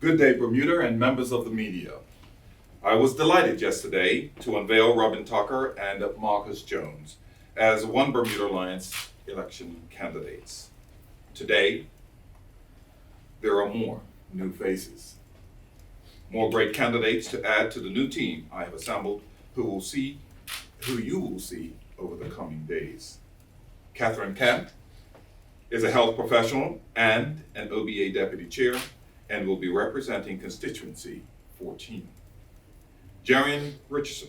Good day, Bermuda and members of the media. I was delighted yesterday to unveil Robin Tucker and Marcus Jones as One Bermuda Alliance election candidates. Today, there are more new faces, more great candidates to add to the new team I have assembled who you will see over the coming days. Catherine Kempe is a health professional and an OBA deputy chair and will be representing constituency 14. Jarion Richardson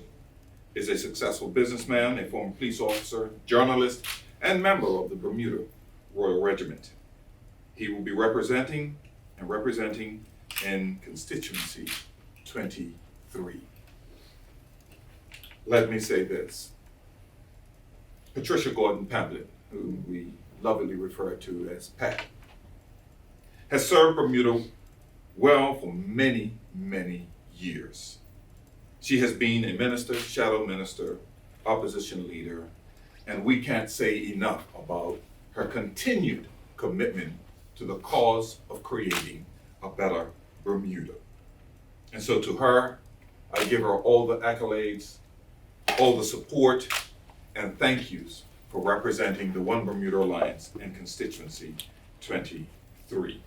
is a successful businessman, a former police officer, journalist, and member of the Bermuda Royal Regiment. He will be representing in constituency 23. Let me say this. Patricia Gordon-Pamblett, who we lovingly refer to as Pat, has served Bermuda well for many, many years. She has been a minister, shadow minister, opposition leader, and we can't say enough about her continued commitment to the cause of creating a better Bermuda. And so to her, I give her all the accolades, all the support, and thank yous for representing the One Bermuda Alliance in constituency 23.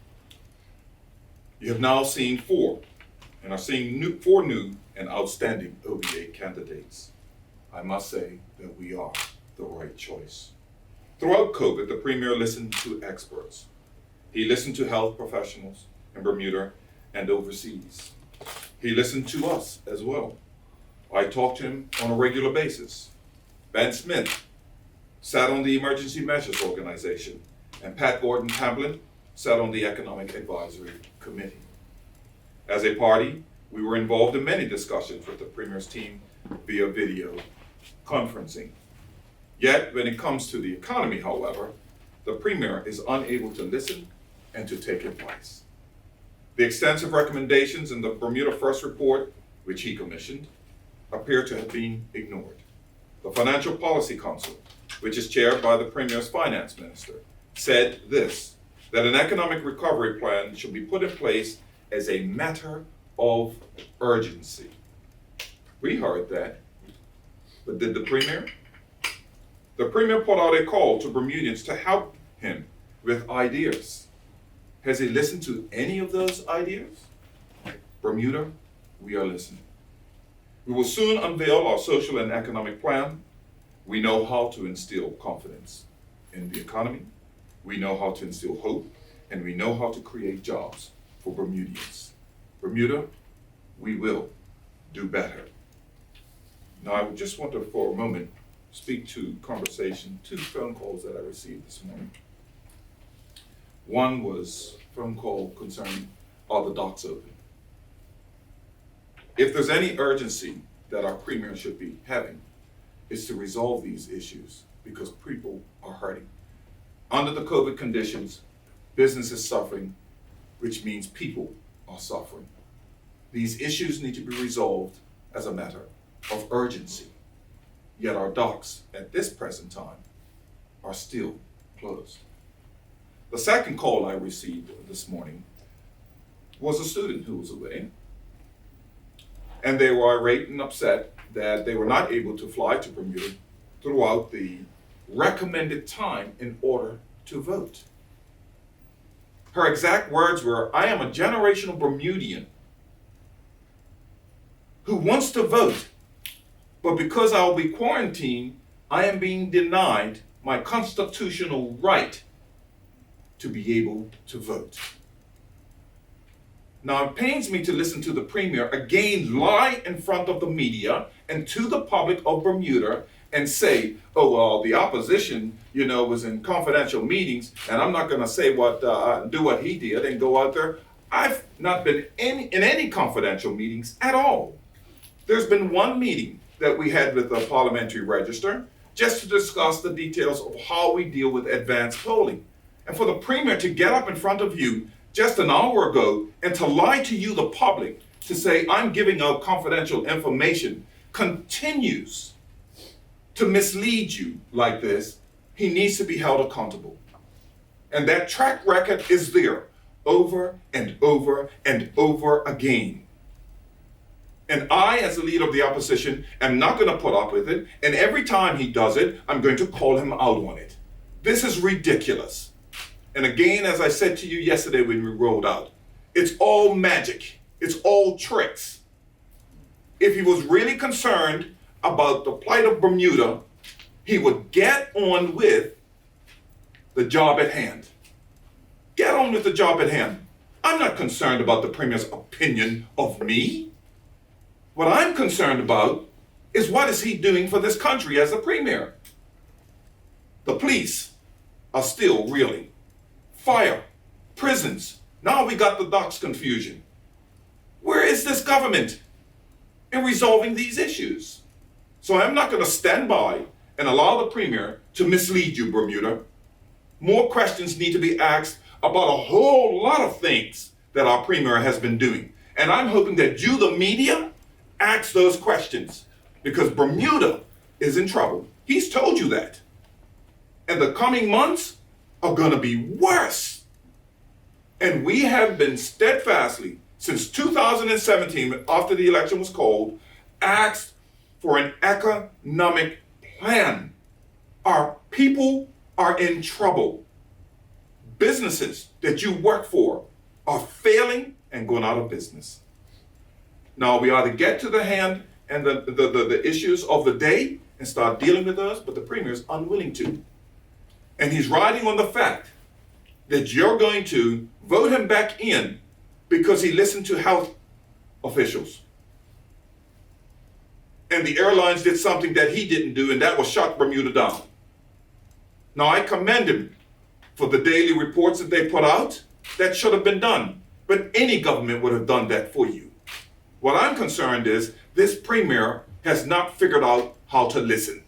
You have now seen four, and are seeing four new and outstanding OBA candidates. I must say that we are the right choice. Throughout COVID, the Premier listened to experts. He listened to health professionals in Bermuda and overseas. He listened to us as well. I talked to him on a regular basis. Ben Smith sat on the Emergency Measures Organization, and Pat Gordon-Pamblett sat on the Economic Advisory Committee. As a party, we were involved in many discussions with the Premier's team via video conferencing. Yet, when it comes to the economy, however, the Premier is unable to listen and to take advice. The extensive recommendations in the Bermuda First Report, which he commissioned, appear to have been ignored. The Financial Policy Council, which is chaired by the Premier's finance minister, said this, that an economic recovery plan should be put in place as a matter of urgency. We heard that, but did the Premier? The Premier put out a call to Bermudians to help him with ideas. Has he listened to any of those ideas? Bermuda, we are listening. We will soon unveil our social and economic plan. We know how to instill confidence in the economy. We know how to instill hope, and we know how to create jobs for Bermudians. Bermuda, we will do better. Now, I just want to, for a moment, speak to two phone calls that I received this morning. One was a phone call concerning, are the docks open? If there's any urgency that our Premier should be having, it's to resolve these issues because people are hurting. Under the COVID conditions, business is suffering, which means people are suffering. These issues need to be resolved as a matter of urgency. Yet our docks at this present time are still closed. The second call I received this morning was a student who was away, and they were irate and upset that they were not able to fly to Bermuda throughout the recommended time in order to vote. Her exact words were, I am a generational Bermudian who wants to vote, but because I'll be quarantined, I am being denied my constitutional right to be able to vote. Now, it pains me to listen to the Premier again lie in front of the media and to the public of Bermuda and say, oh, well, the opposition, was in confidential meetings, and I'm not going to say do what he did and go out there. I've not been in any confidential meetings at all. There's been one meeting that we had with the Parliamentary Register just to discuss the details of how we deal with advanced polling. And for the Premier to get up in front of you just an hour ago and to lie to you, the public, to say I'm giving out confidential information, continues to mislead you like this, he needs to be held accountable. And that track record is there. over and over and over again. And I, as the leader of the opposition, am not going to put up with it. And every time he does it, I'm going to call him out on it. This is ridiculous. And again, as I said to you yesterday when we rolled out, it's all magic. It's all tricks. If he was really concerned about the plight of Bermuda, he would get on with the job at hand. Get on with the job at hand. I'm not concerned about the Premier's opinion of me. What I'm concerned about is what is he doing for this country as the Premier. The police are still reeling. Fire, prisons, now we got the docks confusion. Where is this government in resolving these issues? So I'm not going to stand by and allow the Premier to mislead you, Bermuda. More questions need to be asked about a whole lot of things that our Premier has been doing. And I'm hoping that you, the media, ask those questions, because Bermuda is in trouble. He's told you that. And the coming months are going to be worse. And we have been steadfastly, since 2017, after the election was called, asked for an economic plan. Our people are in trouble. Businesses that you work for are failing and going out of business. Now, we either get to the hand and the issues of the day and start dealing with those, but the Premier is unwilling to. And he's riding on the fact that you're going to vote him back in because he listened to health officials. And the airlines did something that he didn't do, and that was shut Bermuda down. Now, I commend him for the daily reports that they put out. That should have been done. But any government would have done that for you. What I'm concerned is this Premier has not figured out how to listen.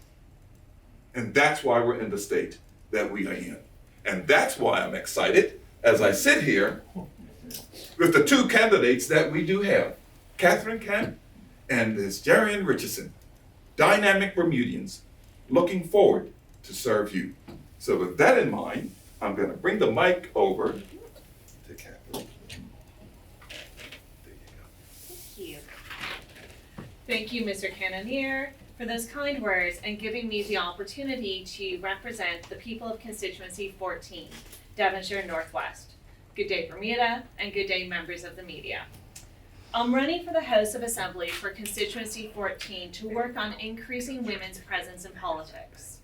And that's why we're in the state that we are in. And that's why I'm excited as I sit here with the two candidates that we do have, Catherine Kempe and this Jarion Richardson, dynamic Bermudians, looking forward to serve you. So with that in mind, I'm going to bring the mic over to Catherine. Thank you. Thank you, Mr. Cannoneer, for those kind words and giving me the opportunity to represent the people of constituency 14, Devonshire Northwest. Good day, Bermuda, and good day, members of the media. I'm running for the House of Assembly for constituency 14 to work on increasing women's presence in politics.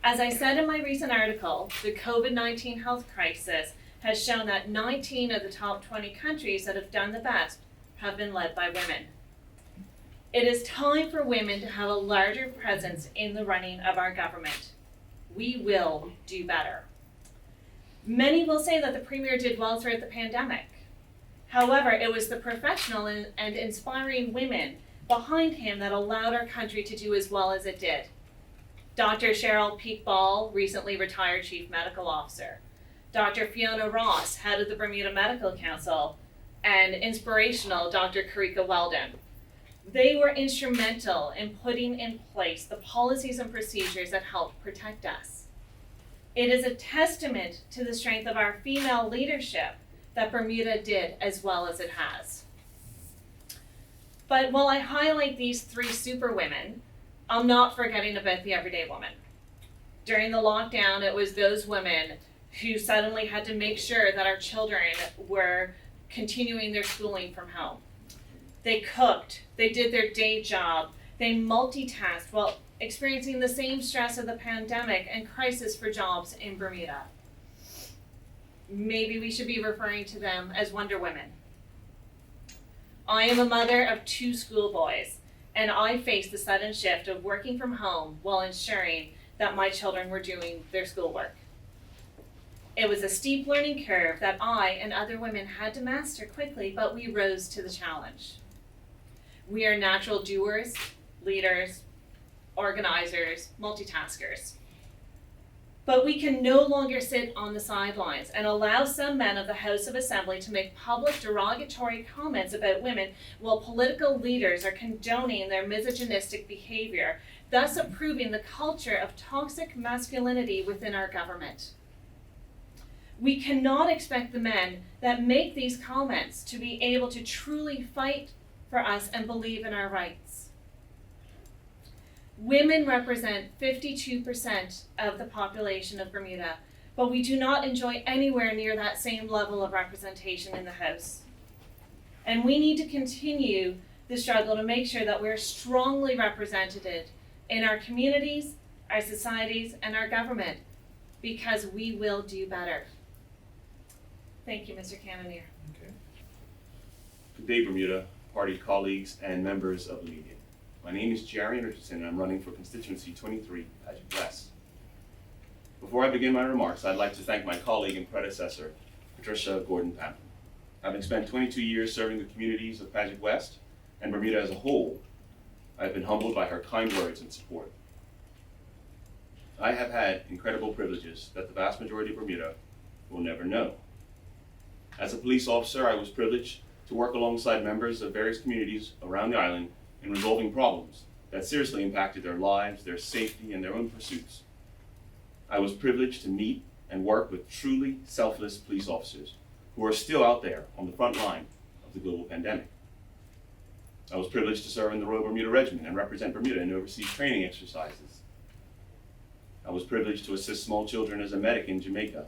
As I said in my recent article, the COVID-19 health crisis has shown that 19 of the top 20 countries that have done the best have been led by women. It is time for women to have a larger presence in the running of our government. We will do better. Many will say that the Premier did well throughout the pandemic. However, it was the professional and inspiring women behind him that allowed our country to do as well as it did. Dr. Cheryl Peak-Ball, recently retired Chief Medical Officer. Dr. Fiona Ross, head of the Bermuda Medical Council, and inspirational Dr. Karika Weldon. They were instrumental in putting in place the policies and procedures that helped protect us. It is a testament to the strength of our female leadership that Bermuda did as well as it has. But while I highlight these three superwomen, I'm not forgetting about the everyday woman. During the lockdown, it was those women who suddenly had to make sure that our children were continuing their schooling from home. They cooked, they did their day job, they multitasked while experiencing the same stress of the pandemic and crisis for jobs in Bermuda. Maybe we should be referring to them as Wonder Women. I am a mother of 2 schoolboys, and I faced the sudden shift of working from home while ensuring that my children were doing their schoolwork. It was a steep learning curve that I and other women had to master quickly, but we rose to the challenge. We are natural doers, leaders, organizers, multitaskers. But we can no longer sit on the sidelines and allow some men of the House of Assembly to make public derogatory comments about women while political leaders are condoning their misogynistic behavior, thus approving the culture of toxic masculinity within our government. We cannot expect the men that make these comments to be able to truly fight for us and believe in our rights. Women represent 52% of the population of Bermuda, but we do not enjoy anywhere near that same level of representation in the House. And we need to continue the struggle to make sure that we're strongly represented in our communities, our societies, and our government, because we will do better. Thank you, Mr. Cannonier. Okay. Good day, Bermuda, party colleagues, and members of the media. My name is Jarion Richardson, and I'm running for constituency 23, Paget West. Before I begin my remarks, I'd like to thank my colleague and predecessor, Patricia Gordon-Pamplin. Having spent 22 years serving the communities of Paget West and Bermuda as a whole, I've been humbled by her kind words and support. I have had incredible privileges that the vast majority of Bermuda will never know. As a police officer, I was privileged to work alongside members of various communities around the island in resolving problems that seriously impacted their lives, their safety, and their own pursuits. I was privileged to meet and work with truly selfless police officers who are still out there on the front line of the global pandemic. I was privileged to serve in the Royal Bermuda Regiment and represent Bermuda in overseas training exercises. I was privileged to assist small children as a medic in Jamaica,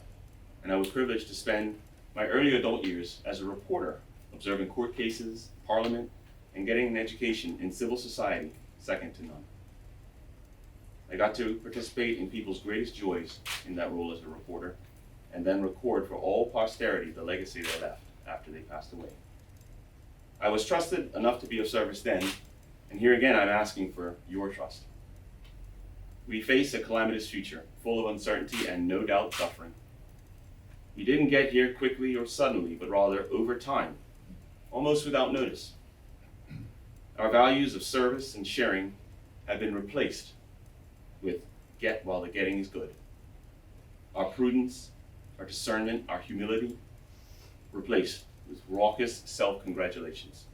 and I was privileged to spend my early adult years as a reporter, observing court cases, parliament, and getting an education in civil society second to none. I got to participate in people's greatest joys in that role as a reporter, and then record for all posterity the legacy they left after they passed away. I was trusted enough to be of service then, and here again I'm asking for your trust. We face a calamitous future, full of uncertainty and no doubt suffering. We didn't get here quickly or suddenly, but rather over time, almost without notice. Our values of service and sharing have been replaced with get while the getting is good. Our prudence, our discernment, our humility, replaced with raucous self-congratulations.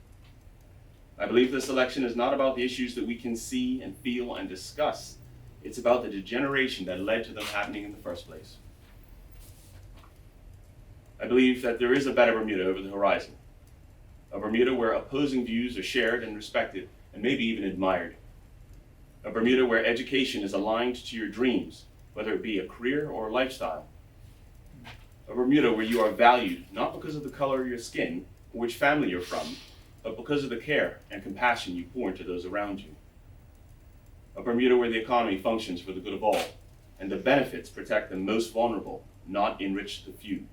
I believe this election is not about the issues that we can see and feel and discuss. It's about the degeneration that led to them happening in the first place. I believe that there is a better Bermuda over the horizon. A Bermuda where opposing views are shared and respected, and maybe even admired. A Bermuda where education is aligned to your dreams, whether it be a career or a lifestyle. A Bermuda where you are valued not because of the color of your skin or which family you're from, but because of the care and compassion you pour into those around you. A Bermuda where the economy functions for the good of all, and the benefits protect the most vulnerable, not enrich the few.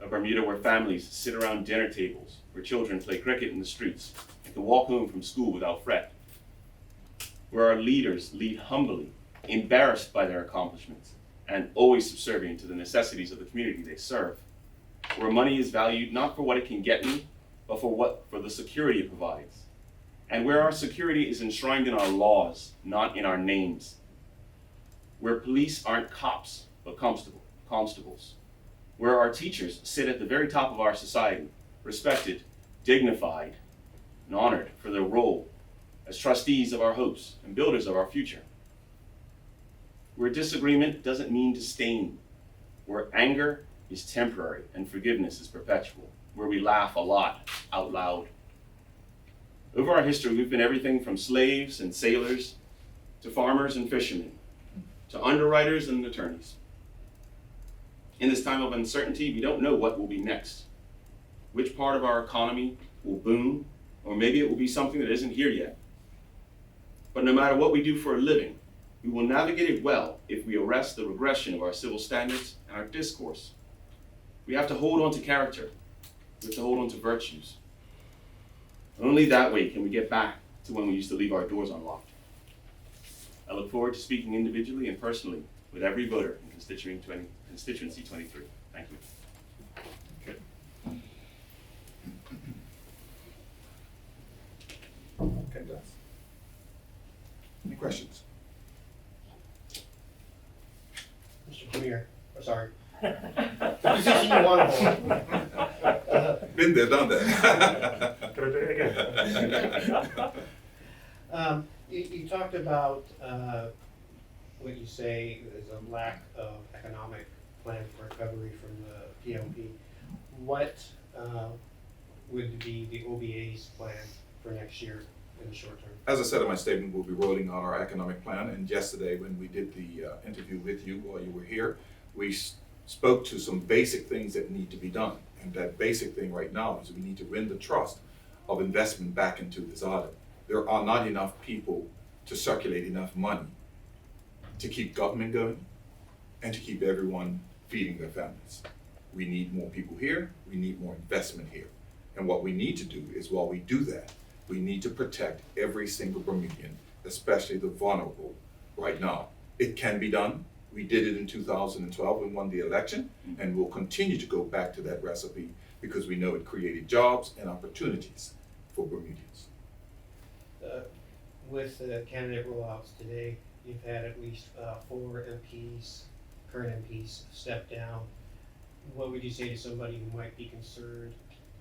A Bermuda where families sit around dinner tables, where children play cricket in the streets, and can walk home from school without fret. Where our leaders lead humbly, embarrassed by their accomplishments, and always subservient to the necessities of the community they serve. Where money is valued not for what it can get me, but for the security it provides. And where our security is enshrined in our laws, not in our names. Where police aren't cops, but constables. Where our teachers sit at the very top of our society, respected, dignified, and honored for their role as trustees of our hopes and builders of our future. Where disagreement doesn't mean disdain, where anger is temporary and forgiveness is perpetual, where we laugh a lot out loud. Over our history, we've been everything from slaves and sailors to farmers and fishermen, to underwriters and attorneys. In this time of uncertainty, we don't know what will be next. Which part of our economy will boom, or maybe it will be something that isn't here yet. But no matter what we do for a living, we will navigate it well if we arrest the regression of our civil standards and our discourse. We have to hold on to character. We have to hold on to virtues. Only that way can we get back to when we used to leave our doors unlocked. I look forward to speaking individually and personally with every voter in constituency 23. Thank you. Okay. Okay, guys. Any questions? Mr. Premier, sorry. The position you want to hold. Been there, done that. Can I do it again? You talked about what you say is a lack of economic plan for recovery from the PMP. What would be the OBA's plan for next year in the short term? As I said in my statement, we'll be rolling out our economic plan, and yesterday when we did the interview with you while you were here, we spoke to some basic things that need to be done. And that basic thing right now is we need to win the trust of investment back into this island. There are not enough people to circulate enough money to keep government going and to keep everyone feeding their families. We need more people here, we need more investment here. And what we need to do is, while we do that, we need to protect every single Bermudian, especially the vulnerable, right now. It can be done. We did it in 2012 and won the election, and we'll continue to go back to that recipe because we know it created jobs and opportunities for Bermudians. With the candidate rollouts today, you've had at least 4 MPs, current MPs, step down. What would you say to somebody who might be concerned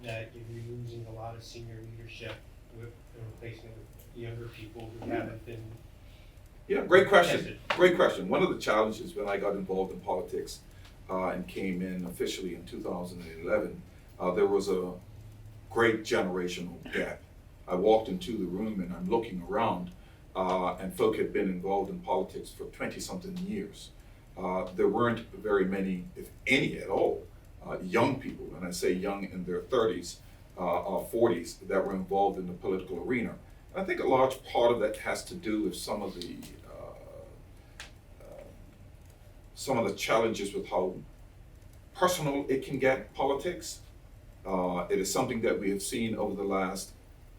that you're losing a lot of senior leadership with replacing it with younger people who haven't been? Yeah, great question. tested? Great question. One of the challenges when I got involved in politics and came in officially in 2011, there was a great generational gap. I walked into the room and I'm looking around, and folk had been involved in politics for 20-something years. There weren't very many, if any at all, young people, and I say young in their 30s or 40s, that were involved in the political arena. And I think a large part of that has to do with some of the challenges with how personal it can get, politics. It is something that we have seen over the last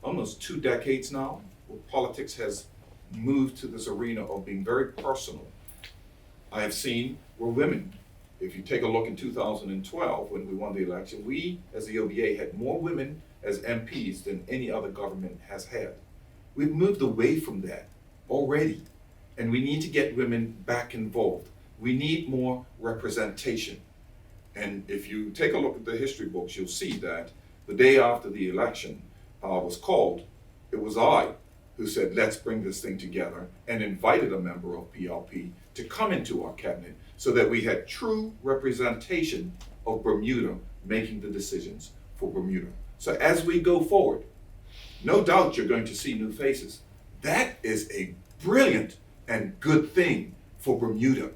almost 2 decades now, where politics has moved to this arena of being very personal. I have seen where women, if you take a look in 2012 when we won the election, we as the OBA had more women as MPs than any other government has had. We've moved away from that already, and we need to get women back involved. We need more representation. And if you take a look at the history books, you'll see that the day after the election was called, it was I who said, let's bring this thing together, and invited a member of PLP to come into our cabinet so that we had true representation of Bermuda making the decisions for Bermuda. So as we go forward, no doubt you're going to see new faces. That is a brilliant and good thing for Bermuda.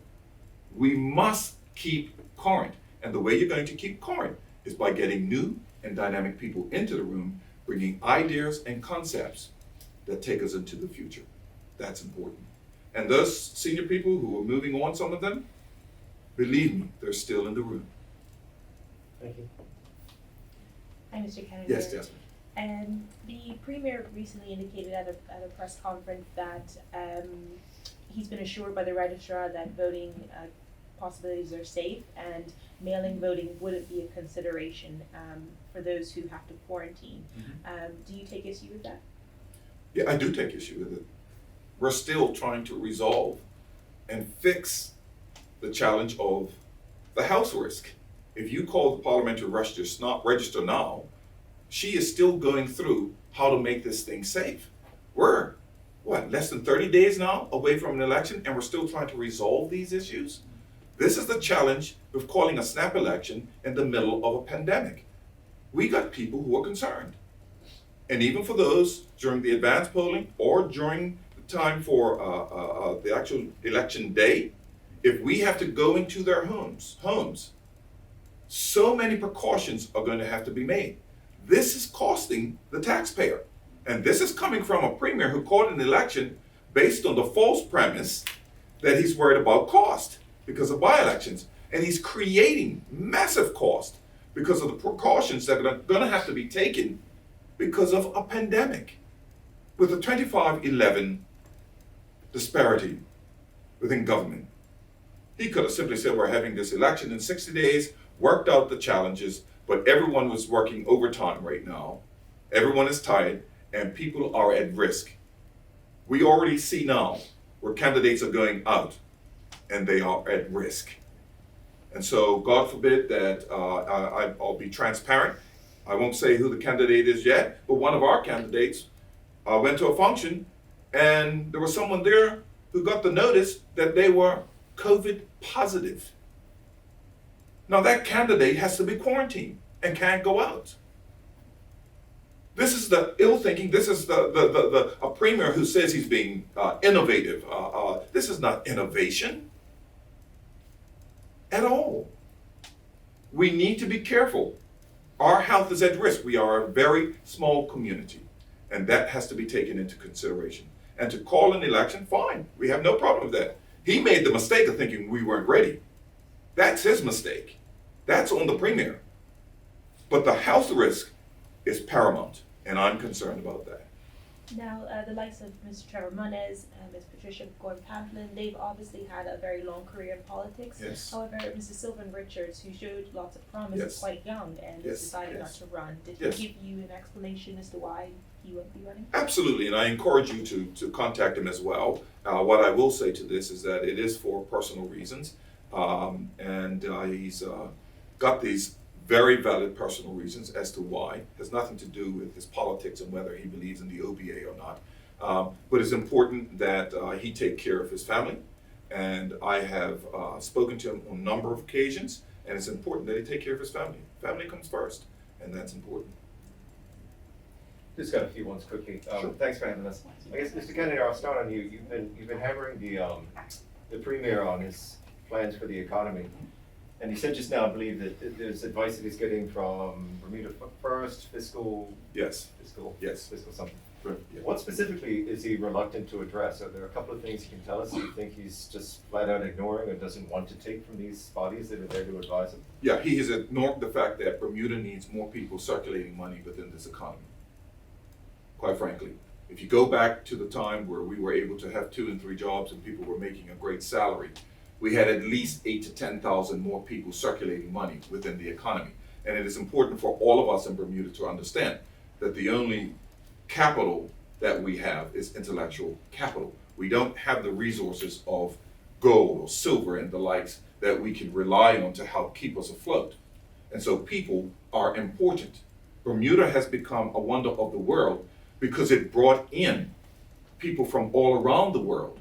We must keep current. And the way you're going to keep current is by getting new and dynamic people into the room, bringing ideas and concepts that take us into the future. That's important. And those senior people who are moving on, some of them, believe me, they're still in the room. Thank you. Hi, Mr. Kennedy. Yes, Jasmine. And the Premier recently indicated at a press conference that he's been assured by the registrar that voting possibilities are safe and mail-in voting wouldn't be a consideration for those who have to quarantine. Do you take issue with that? Yeah, I do take issue with it. We're still trying to resolve and fix the challenge of the health risk. If you call the parliamentary register now, she is still going through how to make this thing safe. We're, less than 30 days now away from an election, and we're still trying to resolve these issues? This is the challenge with calling a snap election in the middle of a pandemic. We got people who are concerned. And even for those during the advanced polling or during the time for the actual election day, if we have to go into their homes, so many precautions are going to have to be made. This is costing the taxpayer. And this is coming from a premier who called an election based on the false premise that he's worried about cost because of by-elections. And he's creating massive cost because of the precautions that are going to have to be taken because of a pandemic. With the 25-11 disparity within government, he could have simply said, we're having this election in 60 days, worked out the challenges, but everyone was working overtime right now. Everyone is tired, and people are at risk. We already see now where candidates are going out, and they are at risk. And so, God forbid that I'll be transparent. I won't say who the candidate is yet, but one of our candidates went to a function, and there was someone there who got the notice that they were COVID positive. Now that candidate has to be quarantined and can't go out. This is the ill thinking. This is a premier who says he's being innovative. This is not innovation at all. We need to be careful. Our health is at risk. We are a very small community, and that has to be taken into consideration. And to call an election, fine. We have no problem with that. He made the mistake of thinking we weren't ready. That's his mistake. That's on the premier. But the health risk is paramount, and I'm concerned about that. Now, the likes of Mr. Trevor Munez and Ms. Patricia Gordon-Pamplin, they've obviously had a very long career in politics. Yes. However, Mrs. Sylvan Richards, who showed lots of promise, Yes. is quite young and Yes, decided yes. not to run. Did Yes. he give you an explanation as to why he won't be running? Absolutely, and I encourage you to contact him as well. What I will say to this is that it is for personal reasons, and he's got these very valid personal reasons as to why. It has nothing to do with his politics and whether he believes in the OBA or not. But it's important that he take care of his family, and I have spoken to him on a number of occasions, and it's important that he take care of his family. Family comes first, and that's important. Just got a few ones quickly. Sure. Thanks for having us. I guess, Mr. Kennedy, I'll start on you. You've been hammering the premier on his plans for the economy, and you said just now, I believe, that there's advice that he's getting from Bermuda First, fiscal Yes. Yes. fiscal something. Right. Yeah. What specifically is he reluctant to address? Are there a couple of things you can tell us that you think he's just flat out ignoring or doesn't want to take from these bodies that are there to advise him? Yeah, he has ignored the fact that Bermuda needs more people circulating money within this economy. Quite frankly, if you go back to the time where we were able to have 2 and 3 jobs and people were making a great salary, we had at least 8 to 10,000 more people circulating money within the economy. And it is important for all of us in Bermuda to understand that the only capital that we have is intellectual capital. We don't have the resources of gold or silver and the likes that we can rely on to help keep us afloat. And so people are important. Bermuda has become a wonder of the world because it brought in people from all around the world.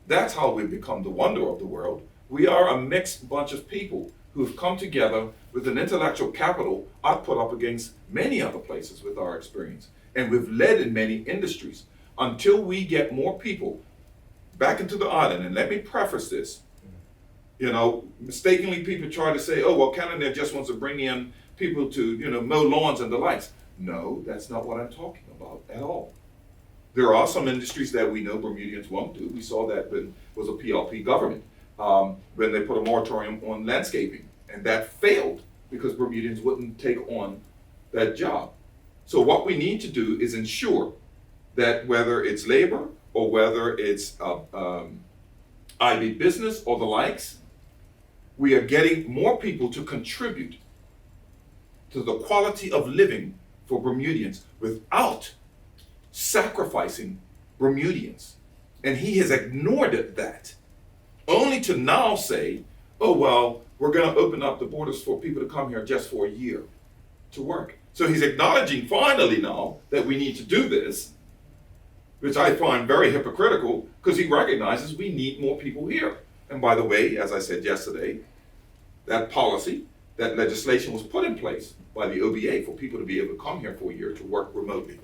That's how we've become the wonder of the world. We are a mixed bunch of people who have come together with an intellectual capital I've put up against many other places with our experience. And we've led in many industries. Until we get more people back into the island, and let me preface this, mistakenly people try to say, oh, well, Canada just wants to bring in people to, mow lawns and the likes. No, that's not what I'm talking about at all. There are some industries that we know Bermudians won't do. We saw that when it was a PLP government, when they put a moratorium on landscaping, and that failed because Bermudians wouldn't take on that job. So what we need to do is ensure that whether it's labor or whether it's IB business or the likes, we are getting more people to contribute to the quality of living for Bermudians without sacrificing Bermudians. And he has ignored that, only to now say, oh, well, we're going to open up the borders for people to come here just for a year to work. So he's acknowledging finally now that we need to do this, which I find very hypocritical because he recognizes we need more people here. And by the way, as I said yesterday, that policy, that legislation was put in place by the OBA for people to be able to come here for a year to work remotely.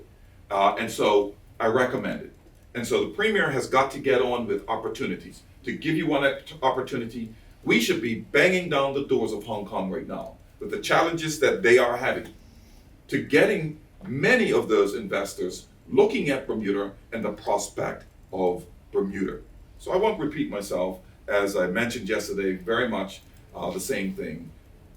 And so I recommend it. And so the premier has got to get on with opportunities. To give you one opportunity, we should be banging down the doors of Hong Kong right now with the challenges that they are having, to getting many of those investors looking at Bermuda and the prospect of Bermuda. So I won't repeat myself. As I mentioned yesterday, very much the same thing.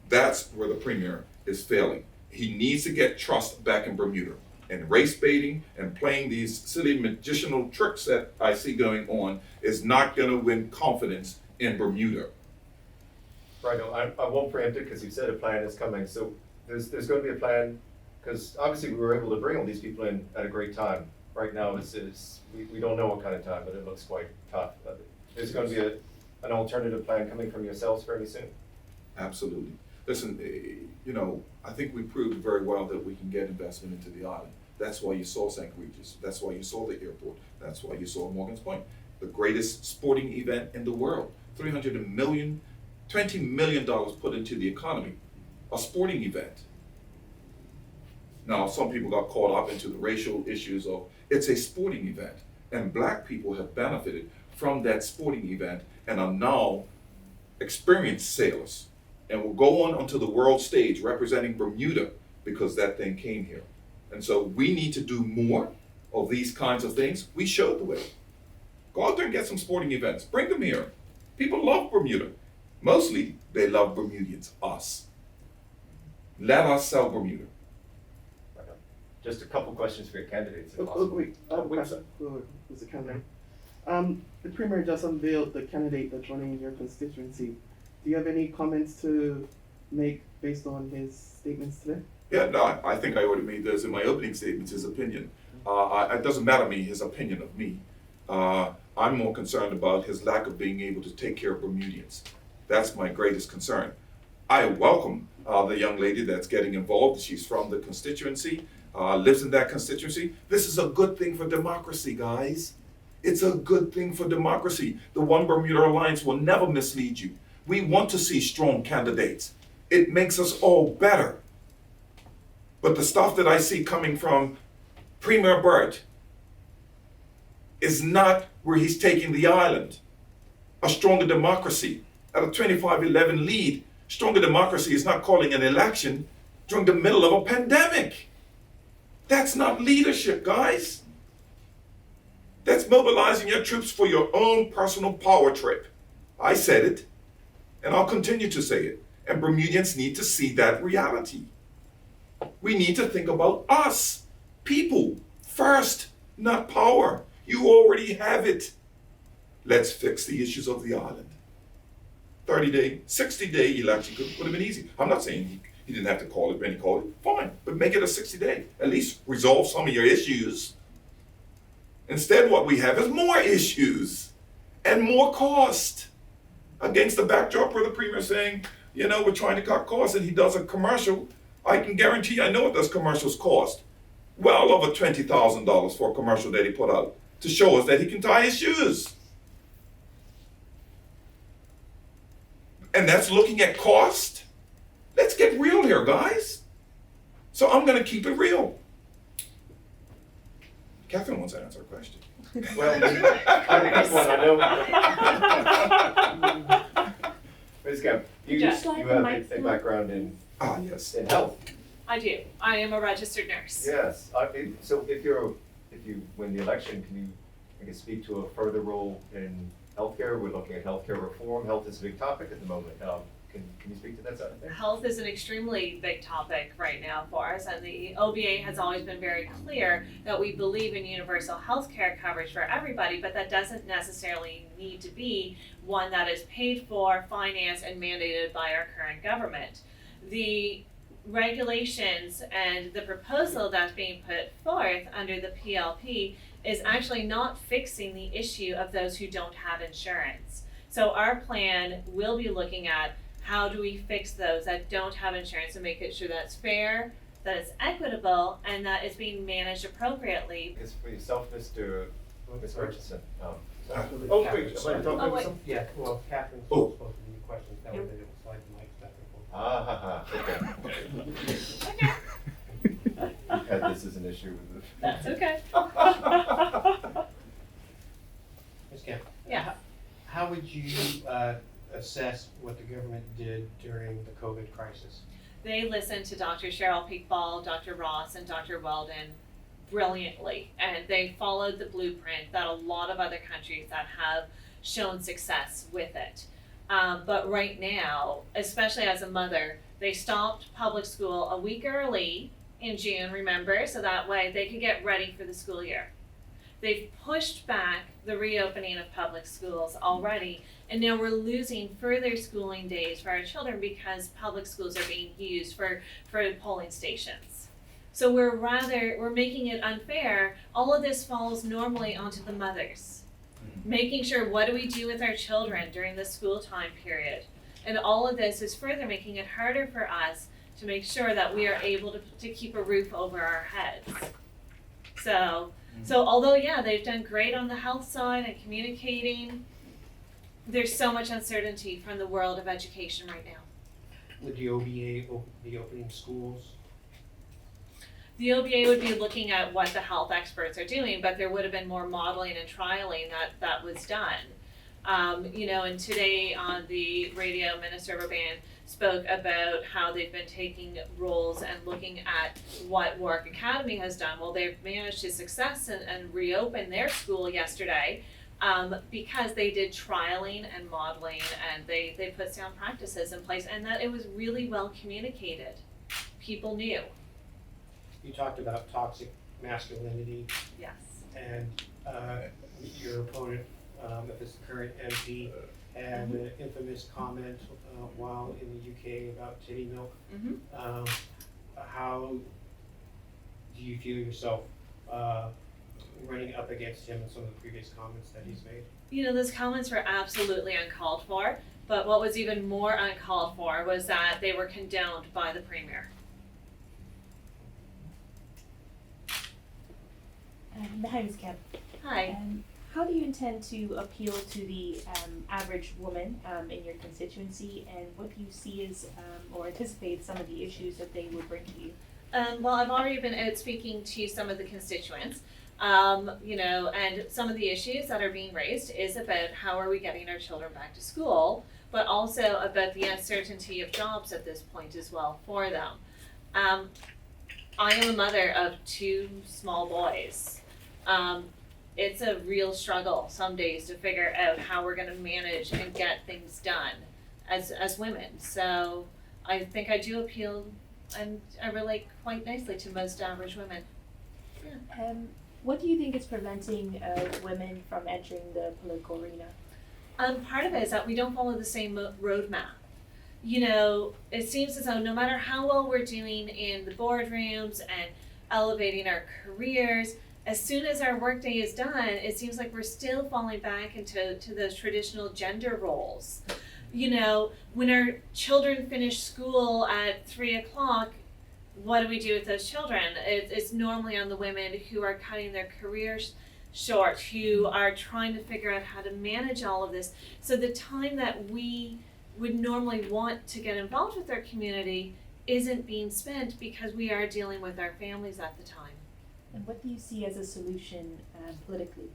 That's where the premier is failing. He needs to get trust back in Bermuda. And race baiting and playing these silly magicianal tricks that I see going on is not going to win confidence in Bermuda. Right, no, I won't preempt it because you said a plan is coming. So there's going to be a plan, because obviously we were able to bring all these people in at a great time. Right now we don't know what kind of time, but it looks quite tough. There's going to be an alternative plan coming from yourselves fairly soon. Absolutely. Listen, I think we proved very well that we can get investment into the island. That's why you saw St. Regis. That's why you saw the airport. That's why you saw Morgan's Point, the greatest sporting event in the world. 300 million $20 million put into the economy, a sporting event. Now, some people got caught up into the racial issues of it's a sporting event, and black people have benefited from that sporting event and are now experienced sailors and will go on onto the world stage representing Bermuda because that thing came here. And so we need to do more of these kinds of things. We showed the way. Go out there and get some sporting events. Bring them here. People love Bermuda. Mostly, they love Bermudians, us. Let us sell Bermuda. Right on. Just a couple questions for your candidates, if Oh, possible. wait, I have a Wait, question. Who's the candidate? The Premier just unveiled the candidate that's running in your constituency. Do you have any comments to make based on his statements today? Yeah, no, I think I already made those in my opening statements, his opinion. It doesn't matter to me, his opinion of me. I'm more concerned about his lack of being able to take care of Bermudians. That's my greatest concern. I welcome the young lady that's getting involved. She's from the constituency, lives in that constituency. This is a good thing for democracy, guys. It's a good thing for democracy. The One Bermuda Alliance will never mislead you. We want to see strong candidates. It makes us all better. But the stuff that I see coming from Premier Burt is not where he's taking the island. A stronger democracy at a 25-11 lead. Stronger democracy is not calling an election during the middle of a pandemic. That's not leadership, guys. That's mobilizing your troops for your own personal power trip. I said it, and I'll continue to say it. And Bermudians need to see that reality. We need to think about us, people, first, not power. You already have it. Let's fix the issues of the island. 30-day, 60-day election would have been easy. I'm not saying he didn't have to call it when he called it. Fine, but make it a 60-day. At least resolve some of your issues. Instead, what we have is more issues and more cost. Against the backdrop where the Premier saying, you know, we're trying to cut costs, and he does a commercial. I can guarantee you, I know what those commercials cost. Well over $20,000 for a commercial that he put out to show us that he can tie his shoes. And that's looking at cost. Let's get real here, guys. So I'm going to keep it real. Catherine wants to answer a question. Well, I think one, I know. Ms. Kemp, you Just have a background in Yes. health. I do. I am a registered nurse. Yes, so if you win the election, can you, I guess, speak to a further role in healthcare? We're looking at healthcare reform. Health is a big topic at the moment. Can you speak to that side of things? Health is an extremely big topic right now for us, and the OBA has always been very clear that we believe in universal health care coverage for everybody, but that doesn't necessarily need to be one that is paid for, financed, and mandated by our current government. The regulations and the proposal that's being put forth under the PLP is actually not fixing the issue of those who don't have insurance. So our plan will be looking at how do we fix those that don't have insurance and make it sure that's fair, that it's equitable, and that it's being managed appropriately. It's for yourself, Mr. Richardson. Actually, Oh, Catherine. wait, am I talking Oh, to wait. some? Yeah, well, Catherine's Oh. supposed to be questions, that way they don't slide the mics back and forth. Ah, ha, ha, okay. Okay. We've had this as an issue with That's okay. Ms. Kemp? Yeah. How would you assess what the government did during the COVID crisis? They listened to Dr. Cheryl Peakball, Dr. Ross, and Dr. Weldon brilliantly, and they followed the blueprint that a lot of other countries that have shown success with it. But right now, especially as a mother, they stopped public school a week early in June, remember, so that way they could get ready for the school year. They've pushed back the reopening of public schools already, and now we're losing further schooling days for our children because public schools are being used for polling stations. So we're making it unfair. All of this falls normally onto the mothers. Making sure, what do we do with our children during the school time period? And all of this is further making it harder for us to make sure that we are able to keep a roof over our heads. So although, yeah, they've done great on the health side and communicating, there's so much uncertainty from the world of education right now. Would the OBA be opening schools? The OBA would be looking at what the health experts are doing, but there would have been more modeling and trialing that was done. And today on the radio, Minister Robin spoke about how they've been taking roles and looking at what Warwick Academy has done. Well, they've managed to success and reopen their school yesterday because they did trialing and modeling, and they put sound practices in place, and that it was really well communicated. People knew. You talked about toxic masculinity, Yes. and your opponent, if it's the current MP, had an infamous comment while in the UK about titty milk. Mm-hmm. How do you feel yourself running up against him and some of the previous comments that he's made? Those comments were absolutely uncalled for, but what was even more uncalled for was that they were condoned by the Premier. Hi, Ms. Kemp. Hi. How do you intend to appeal to the average woman in your constituency, and what do you see as or anticipate some of the issues that they would bring to you? Well, I've already been out speaking to some of the constituents, and some of the issues that are being raised is about how are we getting our children back to school, but also about the uncertainty of jobs at this point as well for them. I am a mother of 2 small boys. It's a real struggle some days to figure out how we're going to manage and get things done as women. So I think I do appeal and I relate quite nicely to most average women. Yeah. What do you think is preventing women from entering the political arena? Part of it is that we don't follow the same roadmap. It seems as though no matter how well we're doing in the boardrooms and elevating our careers, as soon as our workday is done, it seems like we're still falling back into those traditional gender roles. When our children finish school at 3:00, what do we do with those children? It's normally on the women who are cutting their careers short, who are trying to figure out how to manage all of this. So the time that we would normally want to get involved with our community isn't being spent because we are dealing with our families at the time. And what do you see as a solution politically?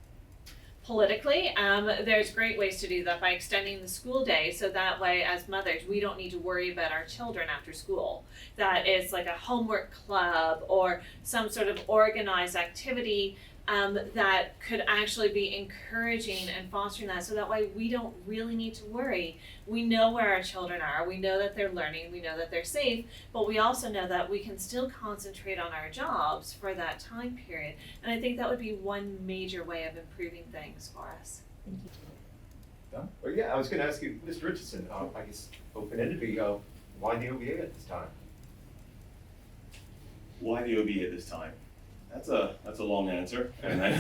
Politically, there's great ways to do that by extending the school day, so that way as mothers we don't need to worry about our children after school. That is like a homework club or some sort of organized activity that could actually be encouraging and fostering that, so that way we don't really need to worry. We know where our children are, we know that they're learning, we know that they're safe, but we also know that we can still concentrate on our jobs for that time period. And I think that would be one major way of improving things for us. Thank you. Well, yeah, I was going to ask you, Mr. Richardson, I guess open-ended, why the OBA at this time? Why the OBA at this time? That's a long answer, and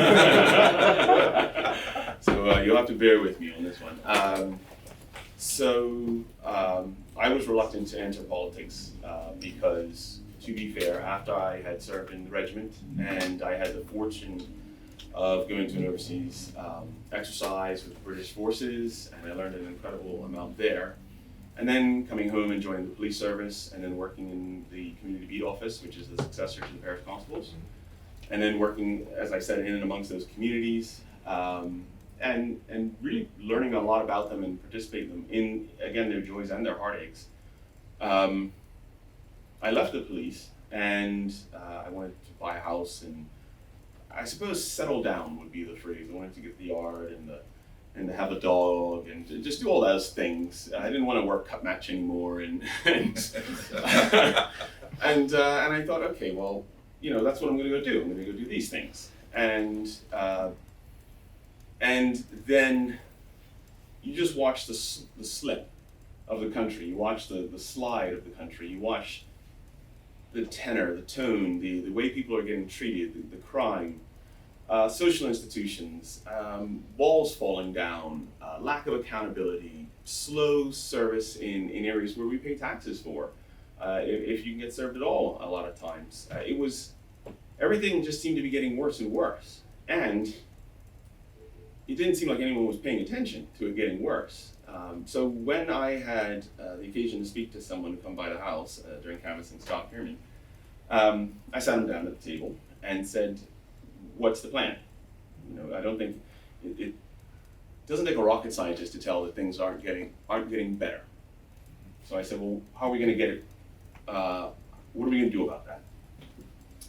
so you'll have to bear with me on this one. I was reluctant to enter politics because, to be fair, after I had served in the regiment and I had the fortune of going to an overseas exercise with the British forces, and I learned an incredible amount there. And then coming home and joining the police service, and then working in the community beat office, which is the successor to the parish constables. And then working, as I said, in and amongst those communities, and really learning a lot about them and participating them in, again, their joys and their heartaches. I left the police and I wanted to buy a house, and I suppose settle down would be the phrase. I wanted to get the yard and to have a dog and to just do all those things. I didn't want to work cut match anymore, and I thought, okay, well, that's what I'm going to go do. I'm going to go do these things, and then you just watch the slip of the country. You watch the slide of the country. You watch the tenor, the tone, the way people are getting treated, the crime, social institutions, walls falling down, lack of accountability, slow service in areas where we pay taxes for, if you can get served at all a lot of times. Everything just seemed to be getting worse and worse. And it didn't seem like anyone was paying attention to it getting worse. So when I had the occasion to speak to someone who come by the house during canvassing Scott Pierman, I sat him down at the table and said, "What's the plan?" You know, I don't think it doesn't take a rocket scientist to tell that things aren't getting better. So I said, "Well, how are we going to get it? What are we going to do about that?"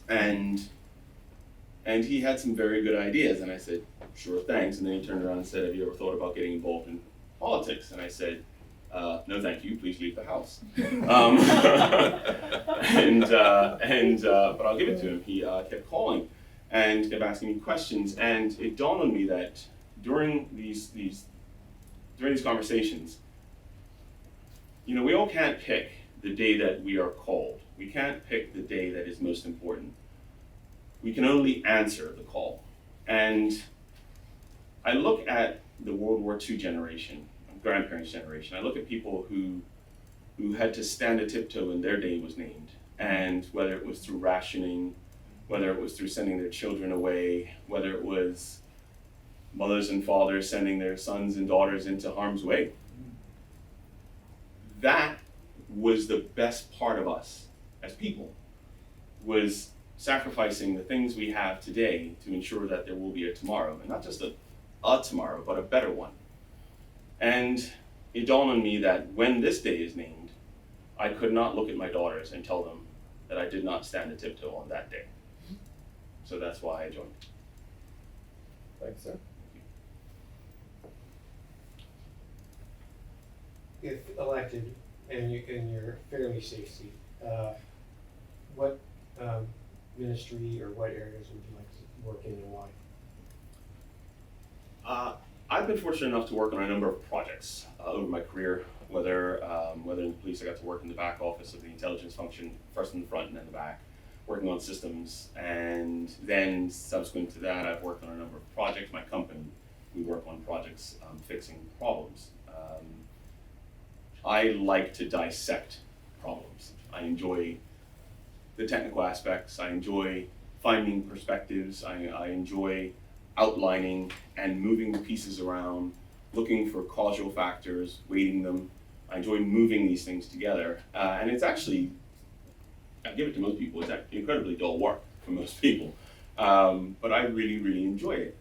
And he had some very good ideas, and I said, "Sure, thanks." And then he turned around and said, "Have you ever thought about getting involved in politics?" And I said, "No, thank you. Please leave the house." But I'll give it to him. He kept calling and kept asking me questions, and it dawned on me that during these conversations, you know, we all can't pick the day that we are called. We can't pick the day that is most important. We can only answer the call. And I look at the World War II generation, grandparents' generation. I look at people who had to stand a tiptoe when their day was named, and whether it was through rationing, whether it was through sending their children away, whether it was mothers and fathers sending their sons and daughters into harm's way. That was the best part of us as people, was sacrificing the things we have today to ensure that there will be a tomorrow, and not just a tomorrow, but a better one. And it dawned on me that when this day is named, I could not look at my daughters and tell them that I did not stand a tiptoe on that day. So that's why I joined. Thanks, sir. If elected and you're fairly safe seat, what ministry or what areas would you like to work in and why? I've been fortunate enough to work on a number of projects over my career, whether in the police I got to work in the back office of the intelligence function, first in the front and then the back, working on systems, and then subsequent to that I've worked on a number of projects. My company, we work on projects fixing problems. I like to dissect problems. I enjoy the technical aspects. I enjoy finding perspectives. I enjoy outlining and moving the pieces around, looking for causal factors, weighting them. I enjoy moving these things together. And it's actually, I give it to most people, it's incredibly dull work for most people. But I really, really enjoy it.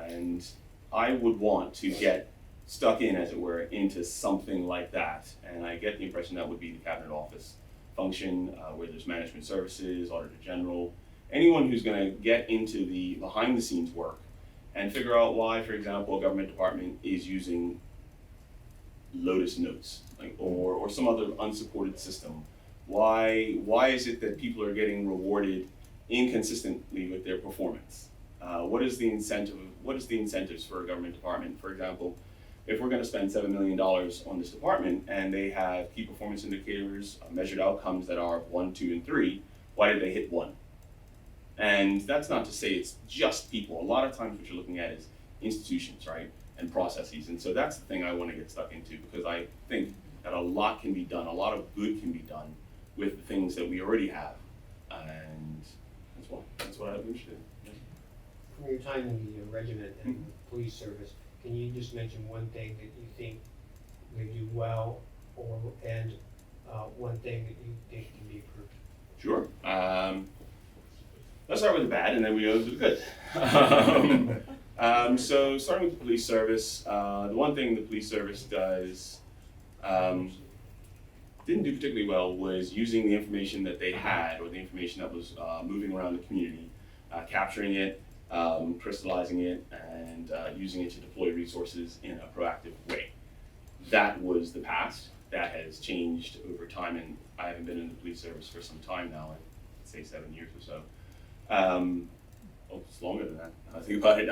And I would want to get stuck in, as it were, into something like that. And I get the impression that would be the cabinet office function, where there's management services, auditor general, anyone who's going to get into the behind the scenes work and figure out why, for example, a government department is using Lotus Notes, or some other unsupported system. Why is it that people are getting rewarded inconsistently with their performance? What is the incentive? What is the incentives for a government department? For example, if we're going to spend $7 million on this department and they have key performance indicators, measured outcomes that are 1, 2, and 3, why did they hit 1? And that's not to say it's just people. A lot of times what you're looking at is institutions, right? And processes. And so that's the thing I want to get stuck into, because I think that a lot can be done, a lot of good can be done with the things that we already have. And that's what I'm interested in. From your time in the regiment and police service, can you just mention one thing that you think they do well, and one thing that you think can be improved? Sure. Let's start with the bad, and then we go to the good. So starting with the police service, the one thing the police service does didn't do particularly well was using the information that they had, or the information that was moving around the community, capturing it, crystallizing it, and using it to deploy resources in a proactive way. That was the past. That has changed over time, and I haven't been in the police service for some time now, I'd say 7 years or so. It's longer than that, I think about it.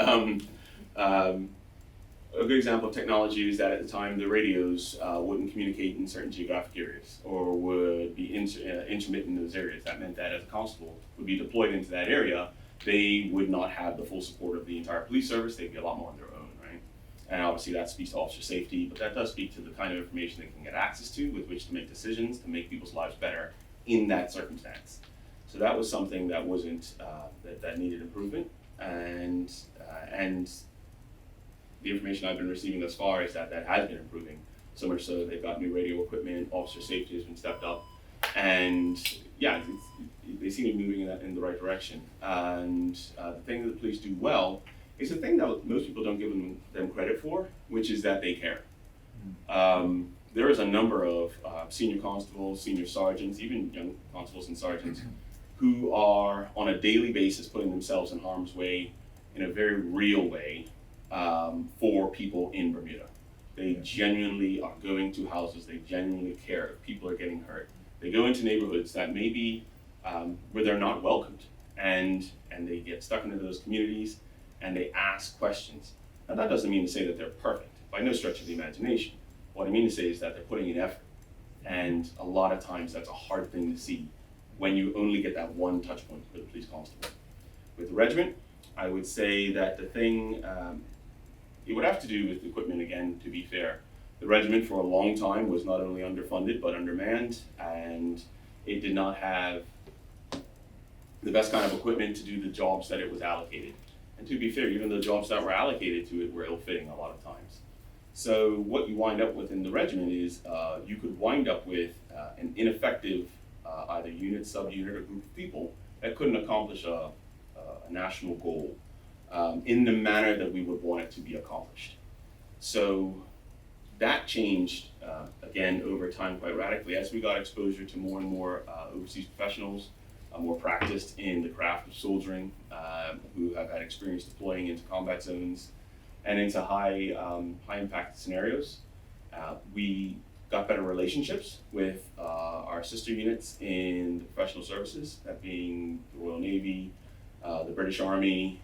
A good example of technology is that at the time the radios wouldn't communicate in certain geographic areas, or would be intermittent in those areas. That meant that as a constable would be deployed into that area, they would not have the full support of the entire police service. They'd be a lot more on their own, right? And obviously that speaks to officer safety, but that does speak to the kind of information they can get access to with which to make decisions to make people's lives better in that circumstance. So that was something that wasn't, that needed improvement, and the information I've been receiving thus far is that that has been improving. So much so they've got new radio equipment, officer safety has been stepped up, and yeah, they seem to be moving in the right direction. And the thing that the police do well is the thing that most people don't give them credit for, which is that they care. There is a number of senior constables, senior sergeants, even young constables and sergeants, who are on a daily basis putting themselves in harm's way in a very real way for people in Bermuda. They genuinely are going to houses, they genuinely care if people are getting hurt. They go into neighborhoods that maybe where they're not welcomed, and they get stuck into those communities and they ask questions. Now that doesn't mean to say that they're perfect, by no stretch of the imagination. What I mean to say is that they're putting in effort, and a lot of times that's a hard thing to see when you only get that one touch point with the police constable. With the regiment, I would say that the thing, it would have to do with equipment again, to be fair. The regiment for a long time was not only underfunded but undermanned, and it did not have the best kind of equipment to do the jobs that it was allocated. And to be fair, even the jobs that were allocated to it were ill-fitting a lot of times. So what you wind up with in the regiment is you could wind up with an ineffective either unit, subunit, or group of people that couldn't accomplish a national goal in the manner that we would want it to be accomplished. So that changed, again, over time quite radically as we got exposure to more and more overseas professionals, more practiced in the craft of soldiering, who have had experience deploying into combat zones and into high impact scenarios. We got better relationships with our sister units in the professional services, that being the Royal Navy, the British Army,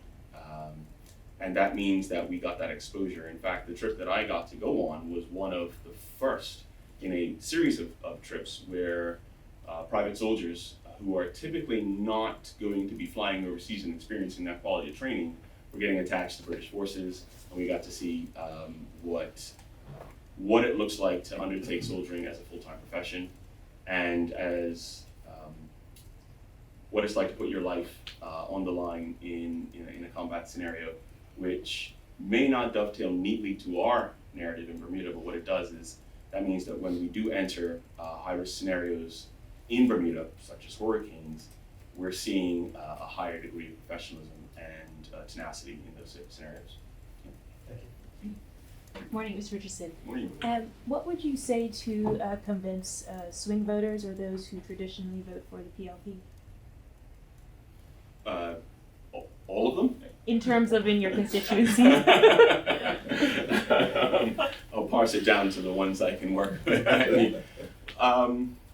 and that means that we got that exposure. In fact, the trip that I got to go on was one of the first in a series of trips where private soldiers who are typically not going to be flying overseas and experiencing that quality of training were getting attached to British forces, and we got to see what it looks like to undertake soldiering as a full-time profession, and as what it's like to put your life on the line in a combat scenario, which may not dovetail neatly to our narrative in Bermuda, but what it does is that means that when we do enter high-risk scenarios in Bermuda, such as hurricanes, we're seeing a higher degree of professionalism and tenacity in those scenarios. Thank you. Morning, Mr. Richardson. Morning. What would you say to convince swing voters or those who traditionally vote for the PLP? All of them? In terms of in your constituency? I'll parse it down to the ones I can work with.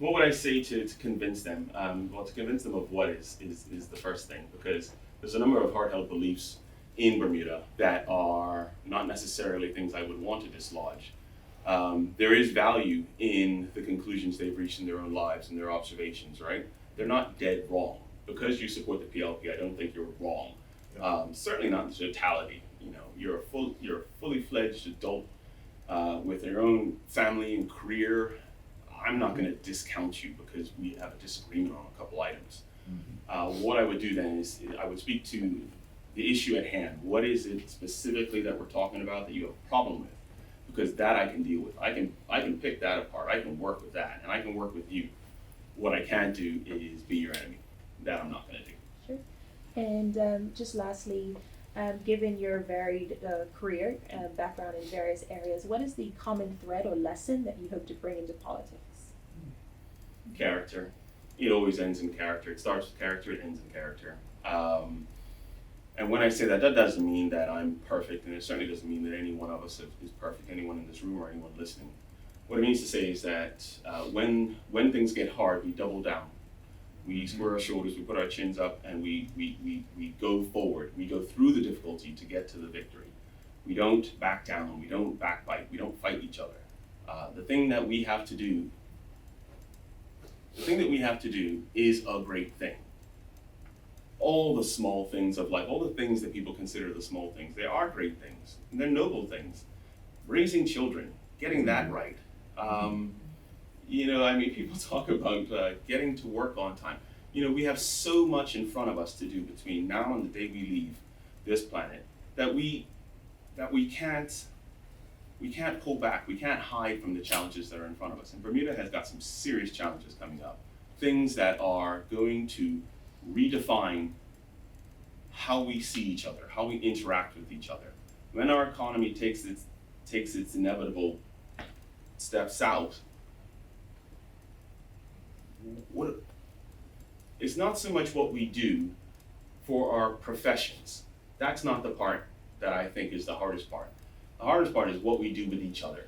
What would I say to convince them? Well, to convince them of what is the first thing, because there's a number of hard-held beliefs in Bermuda that are not necessarily things I would want to dislodge. There is value in the conclusions they've reached in their own lives and their observations, right? They're not dead wrong. Because you support the PLP, I don't think you're wrong. Certainly not in totality. You know, you're a fully fledged adult with your own family and career. I'm not going to discount you because we have a disagreement on a couple items. What I would do then is I would speak to the issue at hand. What is it specifically that we're talking about that you have a problem with? Because that I can deal with. I can pick that apart. I can work with that, and I can work with you. What I can't do is be your enemy. That I'm not going to do. Sure. And just lastly, given your varied career background in various areas, what is the common thread or lesson that you hope to bring into politics? Character. It always ends in character. It starts with character, it ends in character. And when I say that, that doesn't mean that I'm perfect, and it certainly doesn't mean that any one of us is perfect, anyone in this room or anyone listening. What it means to say is that when things get hard, we double down. We square our shoulders, we put our chins up, and we go forward. We go through the difficulty to get to the victory. We don't back down, we don't backbite, we don't fight each other. The thing that we have to do is a great thing. All the small things of life, all the things that people consider the small things, they are great things. And they're noble things. Raising children, getting that right. People talk about getting to work on time. We have so much in front of us to do between now and the day we leave this planet that we that we can't pull back, we can't hide from the challenges that are in front of us. And Bermuda has got some serious challenges coming up, things that are going to redefine how we see each other, how we interact with each other. When our economy takes its inevitable step south, it's not so much what we do for our professions. That's not the part that I think is the hardest part. The hardest part is what we do with each other.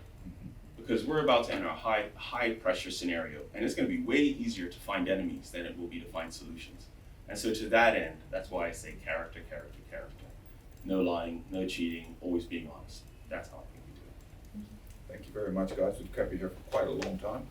Because we're about to enter a high pressure scenario, and it's going to be way easier to find enemies than it will be to find solutions. And so to that end, that's why I say character, character, character. No lying, no cheating, always being honest. That's how I think we do it. Thank you very much, guys. We've kept you here for quite a long time.